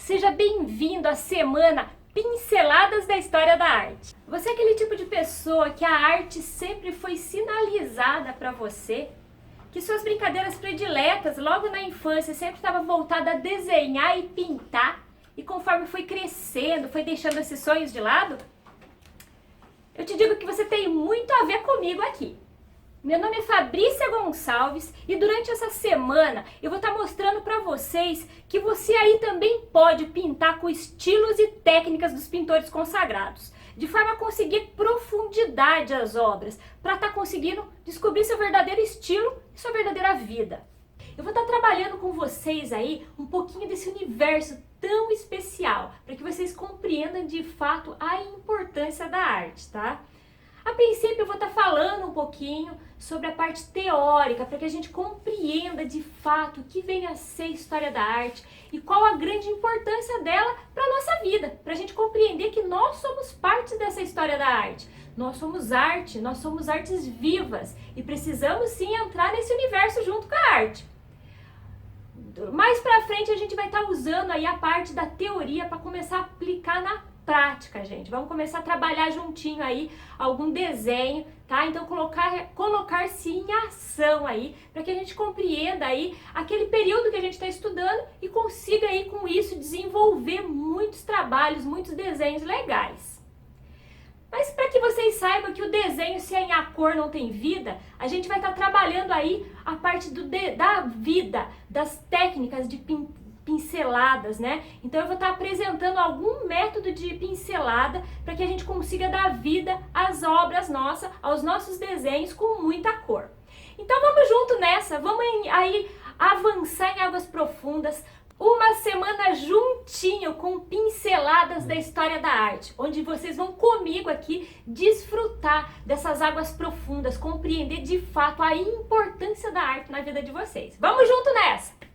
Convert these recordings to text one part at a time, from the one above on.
Seja bem-vindo à semana Pinceladas da História da Arte. Você é aquele tipo de pessoa que a arte sempre foi sinalizada para você? Que suas brincadeiras prediletas logo na infância sempre estavam voltadas a desenhar e pintar? E conforme foi crescendo, foi deixando esses sonhos de lado? Eu te digo que você tem muito a ver comigo aqui. Meu nome é Fabrícia Gonçalves e durante essa semana eu vou estar mostrando para vocês que você aí também pode pintar com estilos e técnicas dos pintores consagrados, de forma a conseguir profundidade às obras, para estar conseguindo descobrir seu verdadeiro estilo e sua verdadeira vida. Eu vou estar trabalhando com vocês aí um pouquinho desse universo tão especial, para que vocês compreendam de fato a importância da arte, tá? A princípio eu vou estar falando um pouquinho sobre a parte teórica, para que a gente compreenda de fato o que vem a ser história da arte e qual a grande importância dela para a nossa vida, para a gente compreender que nós somos parte dessa história da arte. Nós somos arte, nós somos artes vivas e precisamos sim entrar nesse universo junto com a arte. Mais pra frente a gente vai estar usando aí a parte da teoria para começar a aplicar na prática, gente. Vamos começar a trabalhar juntinho aí algum desenho, tá? Então colocar-se em ação aí, para que a gente compreenda aí aquele período que a gente está estudando e consiga aí com isso desenvolver muitos trabalhos, muitos desenhos legais. Mas para que vocês saibam que o desenho, se é em a cor não tem vida, a gente vai estar trabalhando aí a parte da vida, das técnicas de pinceladas, né? Então eu vou estar apresentando algum método de pincelada para que a gente consiga dar vida às obras nossas, aos nossos desenhos com muita cor. Então vamos junto nessa, vamos aí avançar em águas profundas, uma semana juntinho com pinceladas da história da arte, onde vocês vão comigo aqui desfrutar dessas águas profundas, compreender de fato a importância da arte na vida de vocês. Vamos junto nessa!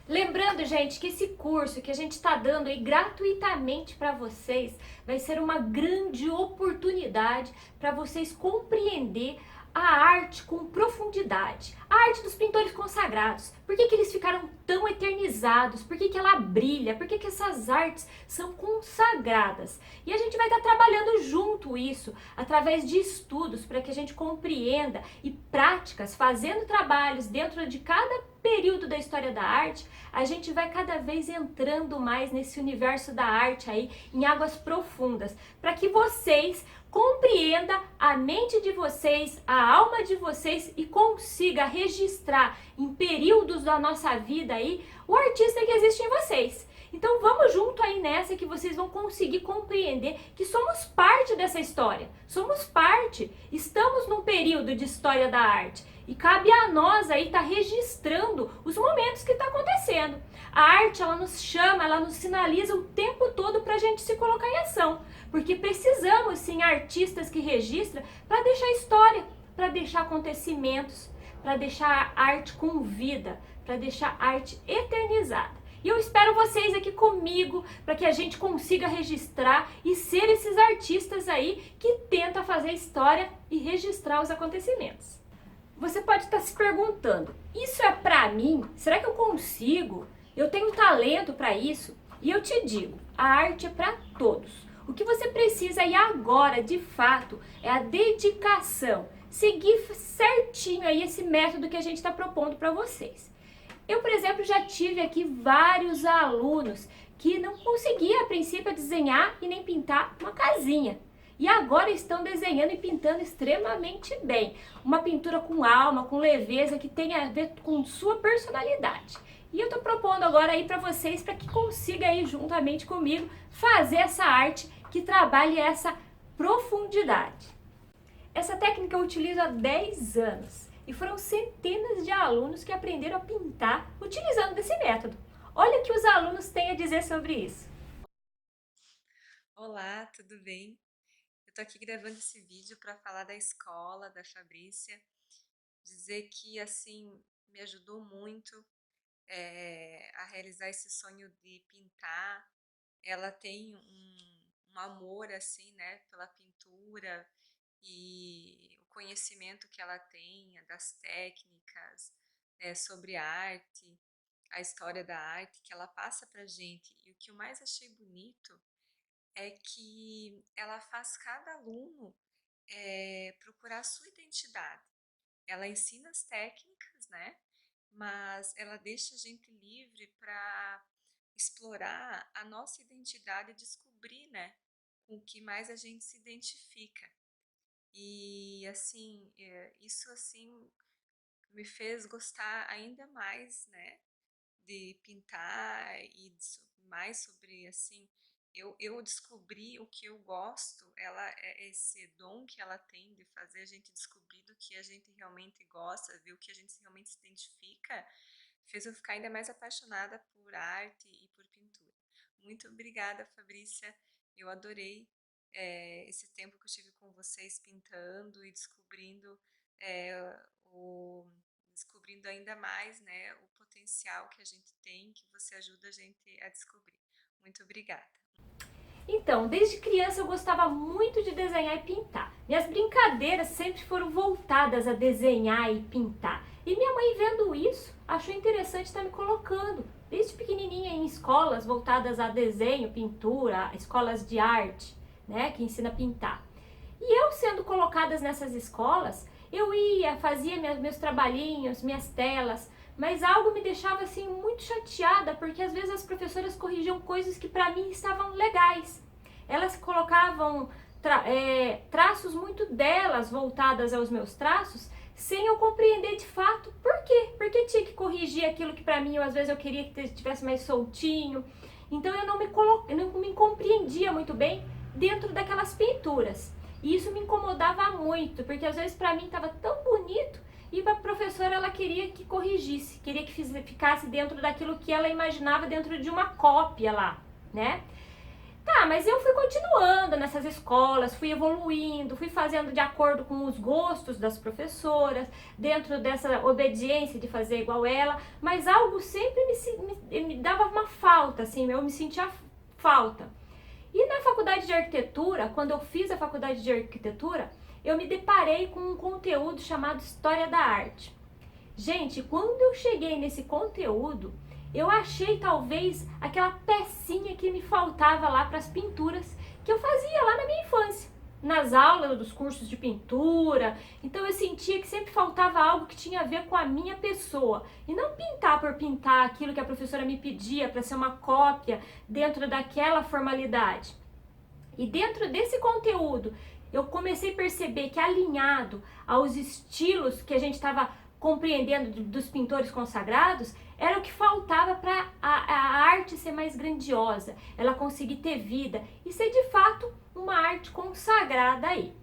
Lembrando, gente, que esse curso que a gente está dando aí gratuitamente para vocês vai ser uma grande oportunidade para vocês compreender a arte com profundidade, a arte dos pintores consagrados. Por que eles ficaram tão eternizados? Por que ela brilha? Por que essas artes são consagradas? E a gente vai estar trabalhando junto isso, através de estudos, para que a gente compreenda e práticas, fazendo trabalhos dentro de cada período da história da arte, a gente vai cada vez entrando mais nesse universo da arte aí, em águas profundas, para que vocês compreenda a mente de vocês, a alma de vocês e consiga registrar em períodos da nossa vida aí o artista que existe em vocês. Então vamos junto aí nessa que vocês vão conseguir compreender que somos parte dessa história. Somos parte, estamos num período de história da arte. E cabe a nós aí estar registrando os momentos que está acontecendo. A arte, ela nos chama, ela nos sinaliza o tempo todo para a gente se colocar em ação. Porque precisamos, sim, artistas que registram para deixar história, para deixar acontecimentos, para deixar arte com vida, para deixar arte eternizada. E eu espero vocês aqui comigo para que a gente consiga registrar e ser esses artistas aí que tentam fazer história e registrar os acontecimentos. Você pode estar se perguntando, isso é pra mim? Será que eu consigo? Eu tenho talento para isso? E eu te digo, a arte é para todos. O que você precisa aí agora, de fato, é a dedicação. Seguir certinho aí esse método que a gente está propondo para vocês. Eu, por exemplo, já tive aqui vários alunos que não conseguiam a princípio desenhar e nem pintar uma casinha. E agora estão desenhando e pintando extremamente bem. Uma pintura com alma, com leveza, que tem a ver com sua personalidade. E eu estou propondo agora aí para vocês, para que consiga aí juntamente comigo fazer essa arte que trabalhe essa profundidade. Essa técnica eu utilizo há 10 anos e foram centenas de alunos que aprenderam a pintar utilizando desse método. Olha o que os alunos têm a dizer sobre isso. Olá, tudo bem? Eu tô aqui gravando esse vídeo para falar da escola da Fabrícia, dizer que assim me ajudou muito a realizar esse sonho de pintar. Ela tem um amor assim, né, pela pintura e o conhecimento que ela tem das técnicas, sobre arte. a história da arte que ela passa pra gente. E o que eu mais achei bonito é que ela faz cada aluno procurar a sua identidade. Ela ensina as técnicas, né? Mas ela deixa a gente livre para explorar a nossa identidade e descobrir, né, com o que mais a gente se identifica. E assim, isso assim me fez gostar ainda mais, né, de pintar e mais sobre assim, eu descobri o que eu gosto, ela é esse dom que ela tem de fazer a gente descobrir do que a gente realmente gosta, ver o que a gente realmente se identifica, fez eu ficar ainda mais apaixonada por arte e por pintura. Muito obrigada, Fabrícia. Eu adorei esse tempo que eu tive com vocês pintando e descobrindo o descobrindo ainda mais, né, o potencial que a gente tem, que você ajuda a gente a descobrir. Muito obrigada. Então, desde criança eu gostava muito de desenhar e pintar. Minhas brincadeiras sempre foram voltadas a desenhar e pintar. E minha mãe, vendo isso, achou interessante estar me colocando, desde pequenininha, em escolas voltadas a desenho, pintura, escolas de arte, né, que ensina a pintar. E eu sendo colocadas nessas escolas, eu ia, fazia meus trabalhinhos, minhas telas, mas algo me deixava assim muito chateada, porque às vezes as professoras corrigiam coisas que para mim estavam legais. Elas colocavam traços muito delas voltadas aos meus traços, sem eu compreender de fato por quê. Porque tinha que corrigir aquilo que para mim, às vezes eu queria que estivesse mais soltinho. Então eu não me compreendia muito bem dentro daquelas pinturas. E isso me incomodava muito, porque às vezes para mim estava tão bonito e a professora ela queria que corrigisse, queria que ficasse dentro daquilo que ela imaginava dentro de uma cópia lá, né? Tá, mas eu fui continuando nessas escolas, fui evoluindo, fui fazendo de acordo com os gostos das professoras, dentro dessa obediência de fazer igual ela, mas algo sempre me dava uma falta, assim, eu me sentia falta. E na faculdade de arquitetura, quando eu fiz a faculdade de arquitetura, eu me deparei com um conteúdo chamado História da Arte. Gente, quando eu cheguei nesse conteúdo, eu achei talvez aquela pecinha que me faltava lá para as pinturas que eu fazia lá na minha infância, nas aulas dos cursos de pintura. Então eu sentia que sempre faltava algo que tinha a ver com a minha pessoa, e não pintar por pintar aquilo que a professora me pedia para ser uma cópia dentro daquela formalidade. E dentro desse conteúdo, eu comecei a perceber que, alinhado aos estilos que a gente estava compreendendo dos pintores consagrados, era o que faltava para a arte ser mais grandiosa, ela conseguir ter vida e ser de fato uma arte consagrada aí.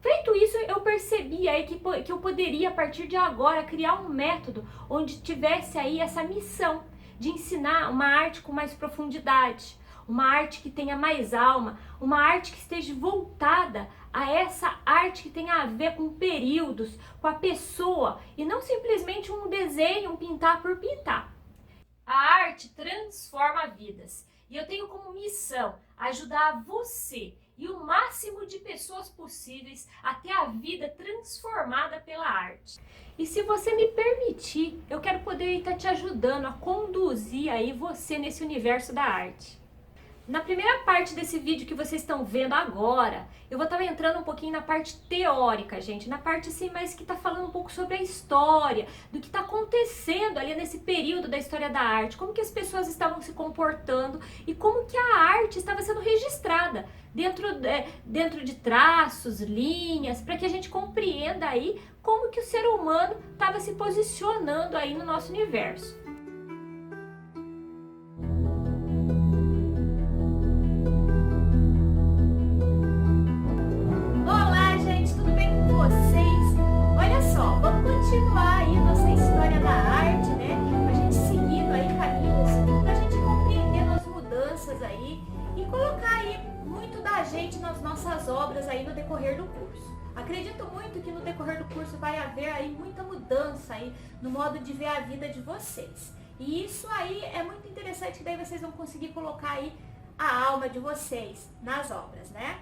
Feito isso, eu percebi aí que eu poderia, a partir de agora, criar um método onde tivesse aí essa missão de ensinar uma arte com mais profundidade, uma arte que tenha mais alma, uma arte que esteja voltada a essa arte que tenha a ver com períodos, com a pessoa, e não simplesmente um desenho, um pintar por pintar. A arte transforma vidas, e eu tenho como missão ajudar você e o máximo de pessoas possíveis a ter a vida transformada pela arte. E se você me permitir, eu quero poder estar te ajudando a conduzir aí você nesse universo da arte. Na primeira parte desse vídeo que vocês estão vendo agora, eu vou estar entrando um pouquinho na parte teórica, gente, na parte assim, mais que está falando um pouco sobre a história, do que está acontecendo ali nesse período da história da arte, como que as pessoas estavam se comportando e como que a arte estava sendo registrada dentro de traços, linhas, para que a gente compreenda aí como que o ser humano estava se posicionando aí no nosso universo. Continuar aí a nossa história da arte, né? A gente seguindo aí caminhos pra gente compreender as mudanças aí e colocar aí muito da gente nas nossas obras aí no decorrer do curso. Acredito muito que no decorrer do curso vai haver aí muita mudança aí no modo de ver a vida de vocês. E isso aí é muito interessante, que daí vocês vão conseguir colocar aí a alma de vocês nas obras, né?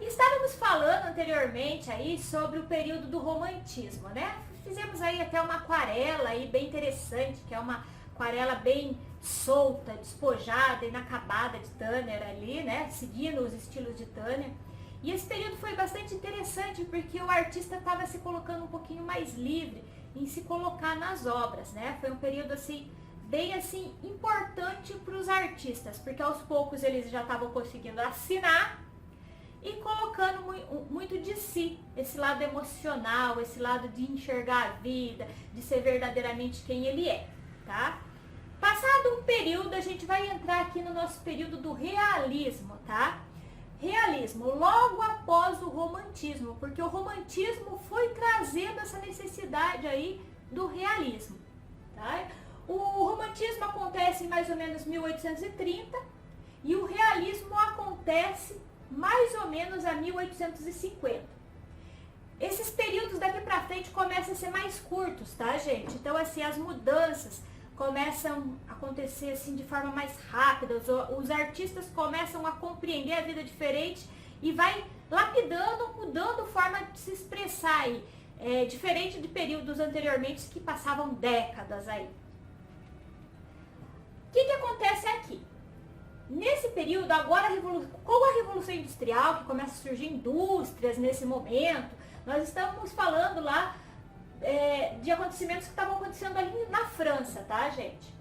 Estávamos falando anteriormente aí sobre o período do romantismo, né? Fizemos aí até uma aquarela aí bem interessante, que é uma aquarela bem solta, despojada, inacabada de Turner ali, né? Seguindo os estilos de Turner. E esse período foi bastante interessante porque o artista estava se colocando um pouquinho mais livre em se colocar nas obras, né? Foi um período assim, bem assim, importante para os artistas, porque aos poucos eles já estavam conseguindo assinar e colocando muito de si, esse lado emocional, esse lado de enxergar a vida, de ser verdadeiramente quem ele é, tá? Passado um período, a gente vai entrar aqui no nosso período do realismo, tá? Realismo, logo após o romantismo, porque o romantismo foi trazendo essa necessidade aí do realismo, tá? O romantismo acontece em mais ou menos 1830 e o realismo acontece mais ou menos a 1850. Esses períodos daqui pra frente começam a ser mais curtos, tá, gente? Então, assim, as mudanças começam a acontecer assim de forma mais rápida, os artistas começam a compreender a vida diferente e vai lapidando, mudando forma de se expressar aí, diferente de períodos anteriormente que passavam décadas aí. O que acontece aqui? Nesse período, agora com a Revolução Industrial, que começa a surgir indústrias nesse momento, nós estamos falando lá de acontecimentos que estavam acontecendo ali na França, tá, gente?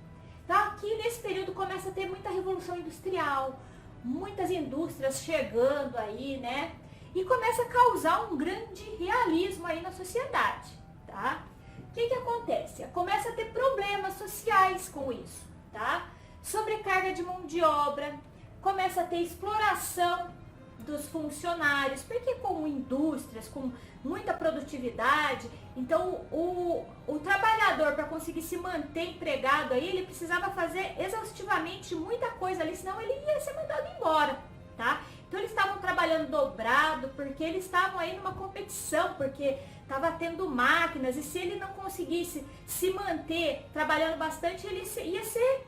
Então aqui nesse período começa a ter muita Revolução Industrial, muitas indústrias chegando aí, né? E começa a causar um grande realismo aí na sociedade, tá? O que acontece? Começa a ter problemas sociais com isso, tá? Sobrecarga de mão de obra, começa a ter exploração dos funcionários, porque com indústrias, com muita produtividade, então o trabalhador, para conseguir se manter empregado aí, ele precisava fazer exaustivamente muita coisa ali, senão ele ia ser mandado embora, tá? Então eles estavam trabalhando dobrado, porque eles estavam aí numa competição, porque estava tendo máquinas, e se ele não conseguisse se manter trabalhando bastante, ele ia ser,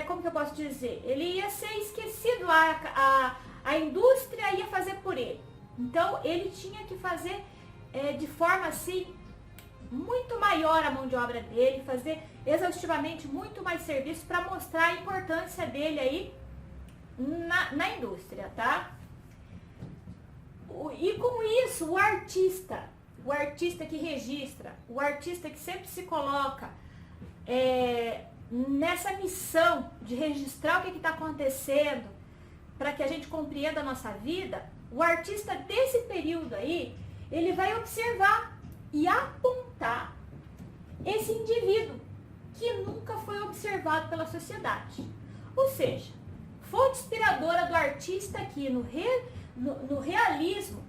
como que eu posso dizer? Ele ia ser esquecido, a indústria ia fazer por ele. Então ele tinha que fazer de forma assim, muito maior a mão de obra dele, fazer exaustivamente muito mais serviço para mostrar a importância dele aí na indústria, tá? E com isso, o artista que registra, o artista que sempre se coloca nessa missão de registrar o que está acontecendo para que a gente compreenda a nossa vida, o artista desse período aí, ele vai observar e apontar esse indivíduo que nunca foi observado pela sociedade. Ou seja, fonte inspiradora do artista aqui no realismo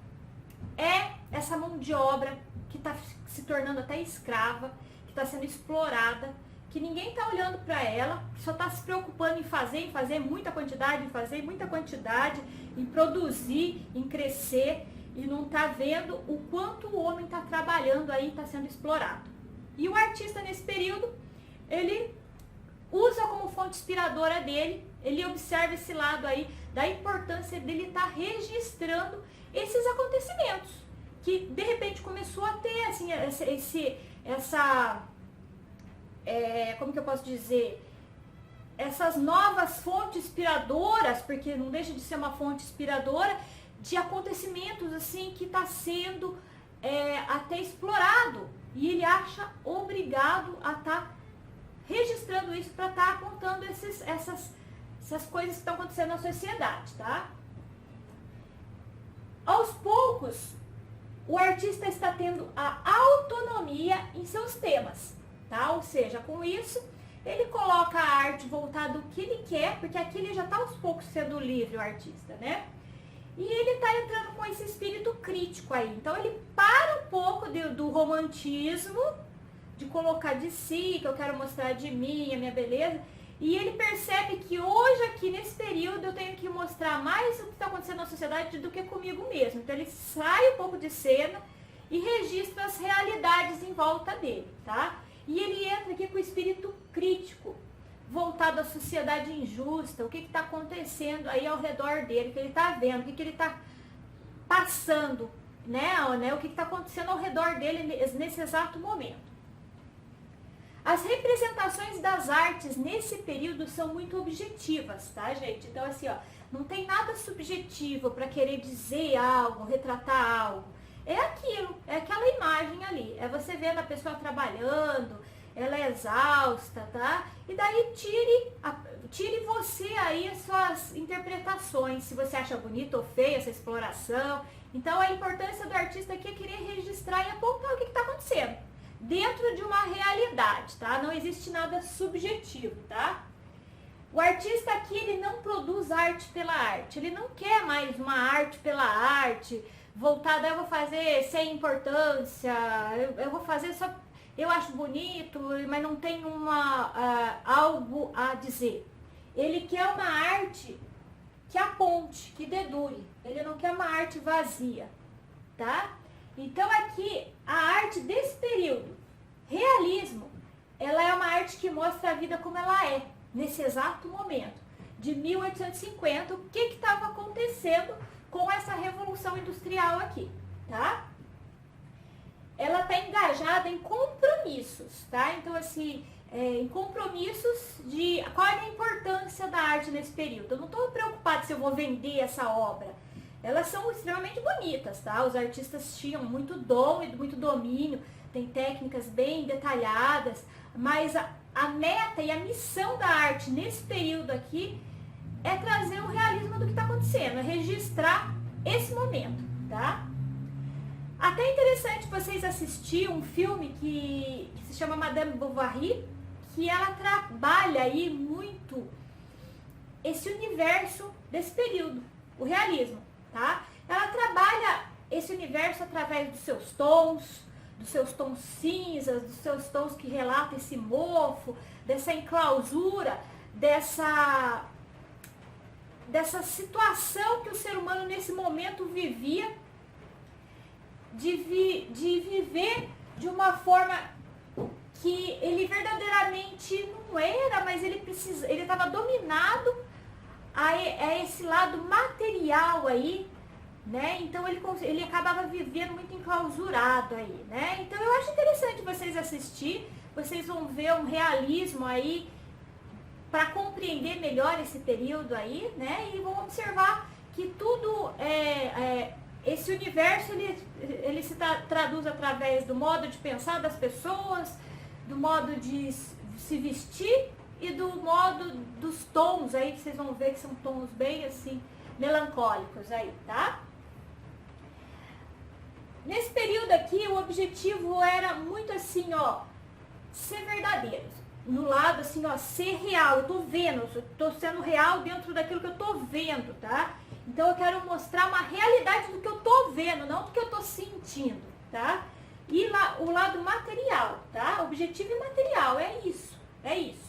é essa mão de obra que está se tornando até escrava, que está sendo explorada, que ninguém está olhando para ela, só está se preocupando em fazer muita quantidade, em produzir, em crescer, e não está vendo o quanto o homem está trabalhando aí, está sendo explorado. E o artista nesse período, ele usa como fonte inspiradora dele, ele observa esse lado aí da importância dele estar registrando esses acontecimentos, que de repente começou a ter assim, como que eu posso dizer, essas novas fontes inspiradoras, porque não deixa de ser uma fonte inspiradora, de acontecimentos assim que está sendo até explorado, e ele acha obrigado a estar registrando isso para estar apontando essas coisas que estão acontecendo na sociedade, tá? Aos poucos, o artista está tendo a autonomia em seus temas, tá? Ou seja, com isso, ele coloca a arte voltada ao que ele quer, porque aqui ele já está aos poucos sendo livre, o artista, né? E ele está entrando com esse espírito crítico aí. Então ele para um pouco do romantismo, de colocar de si, que eu quero mostrar de mim, a minha beleza, e ele percebe que hoje aqui nesse período eu tenho que mostrar mais o que está acontecendo na sociedade do que comigo mesmo. Então ele sai um pouco de cena e registra as realidades em volta dele, tá? E ele entra aqui com o espírito crítico, voltado à sociedade injusta, o que está acontecendo aí ao redor dele, o que ele está vendo, o que ele está passando, né? O que está acontecendo ao redor dele nesse exato momento. As representações das artes nesse período são muito objetivas, tá, gente? Então, assim, ó, não tem nada subjetivo para querer dizer algo, retratar algo. É aquilo, é aquela imagem ali. É você vendo a pessoa trabalhando, ela é exausta, tá? E daí tire você aí as suas interpretações, se você acha bonita ou feia essa exploração. Então, a importância do artista aqui é querer registrar e apontar o que está acontecendo dentro de uma realidade, tá? Não existe nada subjetivo, tá? O artista aqui, ele não produz arte pela arte, ele não quer mais uma arte pela arte, voltada, eu vou fazer sem importância, eu vou fazer só, eu acho bonito, mas não tem algo a dizer. Ele quer uma arte que aponte, que dedure, ele não quer uma arte vazia, tá? Então aqui, a arte desse período, realismo, ela é uma arte que mostra a vida como ela é, nesse exato momento, de 1850, o que estava acontecendo com essa revolução industrial aqui, tá? Ela está engajada em compromissos, tá? Então, assim, em compromissos de qual é a importância da arte nesse período. Eu não estou preocupada se eu vou vender essa obra. Elas são extremamente bonitas, tá? Os artistas tinham muito dom e muito domínio, tem técnicas bem detalhadas, mas a meta e a missão da arte nesse período aqui é trazer o realismo do que está acontecendo, é registrar esse momento, tá? Até interessante vocês assistirem um filme que se chama Madame Bovary, que ela trabalha aí muito esse universo desse período, o realismo, tá? Ela trabalha esse universo através dos seus tons cinzas, dos seus tons que relatam esse mofo, dessa enclausura, dessa situação que o ser humano nesse momento vivia, de viver de uma forma que ele verdadeiramente não era, mas ele estava dominado a esse lado material aí, né? Então ele acabava vivendo muito enclausurado aí, né? Então eu acho interessante vocês assistir, vocês vão ver um realismo aí para compreender melhor esse período aí, né? E vão observar que tudo esse universo ele se traduz através do modo de pensar das pessoas, do modo de se vestir e do modo dos tons aí, que vocês vão ver que são tons bem assim melancólicos aí, tá? Nesse período aqui, o objetivo era muito assim, ó, ser verdadeiro. No lado assim, ó, ser real. Eu tô vendo, eu tô sendo real dentro daquilo que eu tô vendo, tá? Então eu quero mostrar uma realidade do que eu tô vendo, não do que eu tô sentindo, tá? E lá, o lado material, tá? Objetivo e material, é isso, é isso.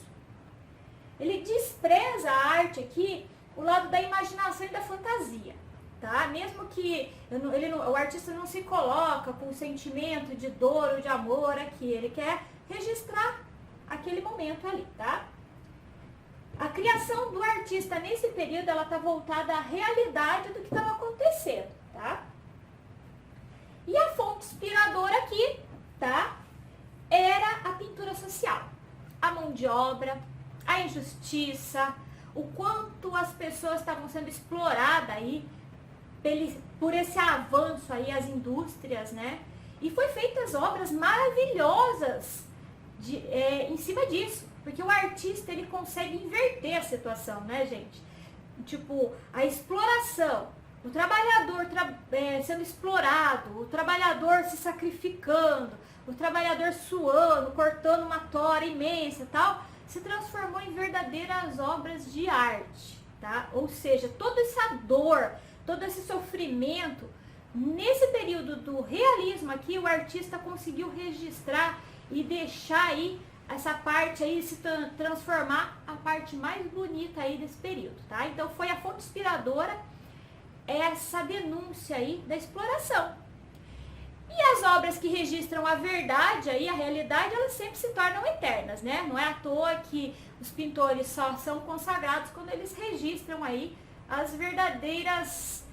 Ele despreza a arte aqui, o lado da imaginação e da fantasia, tá? Mesmo que o artista não se coloca com sentimento de dor ou de amor aqui, ele quer registrar aquele momento ali, tá? A criação do artista nesse período, ela tá voltada à realidade do que estava acontecendo, tá? E a fonte inspiradora aqui, tá? Era a pintura social, a mão de obra, a injustiça, o quanto as pessoas estavam sendo exploradas aí por esse avanço aí, as indústrias, né? E foi feitas obras maravilhosas em cima disso, porque o artista, ele consegue inverter a situação, né, gente? Tipo, a exploração, o trabalhador sendo explorado, o trabalhador se sacrificando, o trabalhador suando, cortando uma tora imensa e tal, se transformou em verdadeiras obras de arte, tá? Ou seja, toda essa dor, todo esse sofrimento, nesse período do realismo aqui, o artista conseguiu registrar e deixar aí essa parte aí se transformar a parte mais bonita aí desse período, tá? Então foi a fonte inspiradora essa denúncia aí da exploração. E as obras que registram a verdade aí, a realidade, elas sempre se tornam eternas, né? Não é à toa que os pintores só são consagrados quando eles registram aí as verdadeiras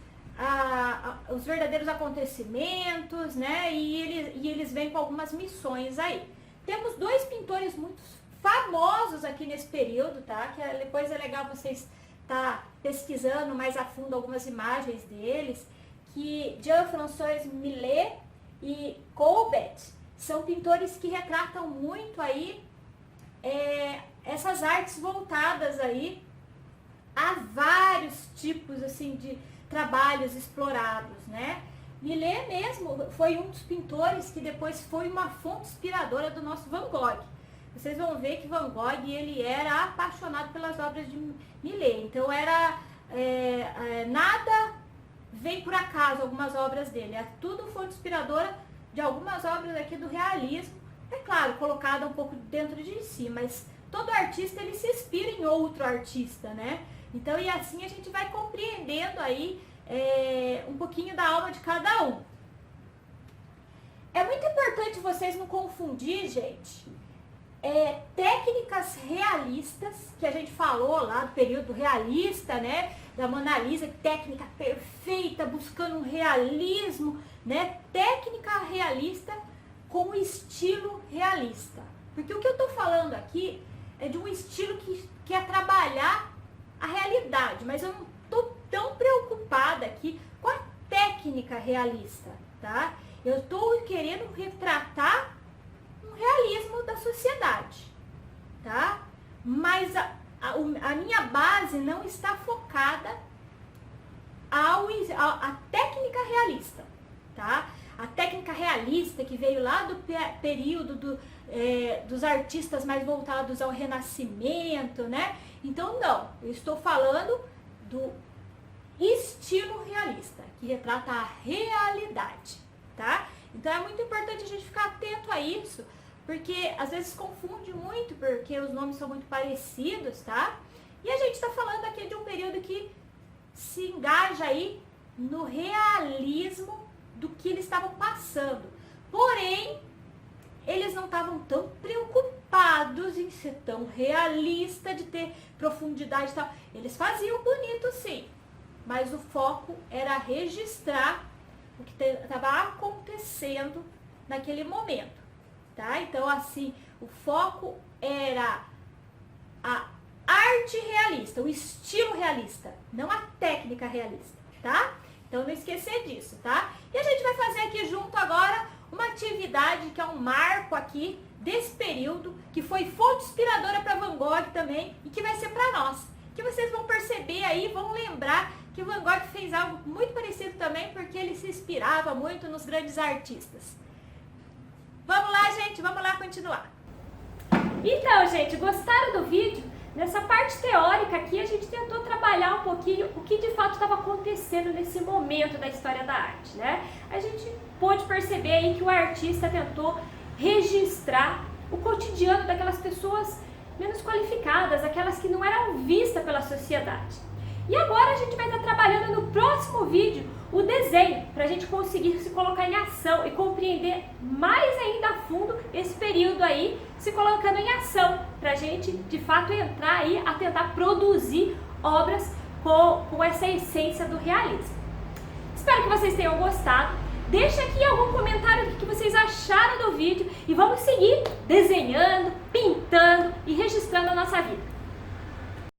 os verdadeiros acontecimentos, né? E eles vêm com algumas missões aí. temos dois pintores muito famosos aqui nesse período, tá? Que depois é legal vocês estar pesquisando mais a fundo algumas imagens deles, que Jean-François Millet e Courbet são pintores que retratam muito aí essas artes voltadas aí a vários tipos assim de trabalhos explorados, né? Millet mesmo foi um dos pintores que depois foi uma fonte inspiradora do nosso Van Gogh. Vocês vão ver que Van Gogh ele era apaixonado pelas obras de Millet, então nada vem por acaso algumas obras dele, é tudo fonte inspiradora de algumas obras aqui do realismo, é claro, colocada um pouco dentro de si, mas todo artista ele se inspira em outro artista, né? Então, e assim a gente vai compreendendo aí um pouquinho da alma de cada um. É muito importante vocês não confundir, gente, técnicas realistas, que a gente falou lá do período realista, né? Da Mona Lisa, técnica perfeita, buscando um realismo, né? Técnica realista com estilo realista. Porque o que eu estou falando aqui é de um estilo que quer trabalhar a realidade, mas eu não estou tão preocupada aqui com a técnica realista, tá? Eu estou querendo retratar um realismo da sociedade, tá? Mas a minha base não está focada à técnica realista, tá? A técnica realista que veio lá do período dos artistas mais voltados ao Renascimento, né? Então, não, eu estou falando do estilo realista, que retrata a realidade, tá? Então, é muito importante a gente ficar atento a isso, porque às vezes confunde muito, porque os nomes são muito parecidos, tá? E a gente está falando aqui de um período que se engaja aí no realismo do que eles estavam passando. Porém, eles não estavam tão preocupados em ser tão realista, de ter profundidade e tal. Eles faziam bonito sim, mas o foco era registrar o que estava acontecendo naquele momento, tá? Então, assim, o foco era a arte realista, o estilo realista, não a técnica realista, tá? Então, não esquecer disso, tá? E a gente vai fazer aqui junto agora uma atividade que é um marco aqui desse período, que foi fonte inspiradora para Van Gogh também e que vai ser para nós. Que vocês vão perceber aí, vão lembrar que Van Gogh fez algo muito parecido também, porque ele se inspirava muito nos grandes artistas. Vamos lá, gente, vamos lá continuar. Então, gente, gostaram do vídeo? Nessa parte teórica aqui, a gente tentou trabalhar um pouquinho o que de fato estava acontecendo nesse momento da história da arte, né? A gente pôde perceber aí que o artista tentou registrar o cotidiano daquelas pessoas menos qualificadas, aquelas que não eram vistas pela sociedade. E agora a gente vai estar trabalhando no próximo vídeo o desenho, para a gente conseguir se colocar em ação e compreender mais ainda a fundo esse período aí, se colocando em ação, para a gente de fato entrar aí a tentar produzir obras com essa essência do realismo. Espero que vocês tenham gostado. Deixa aqui algum comentário do que vocês acharam do vídeo e vamos seguir desenhando, pintando e registrando a nossa vida.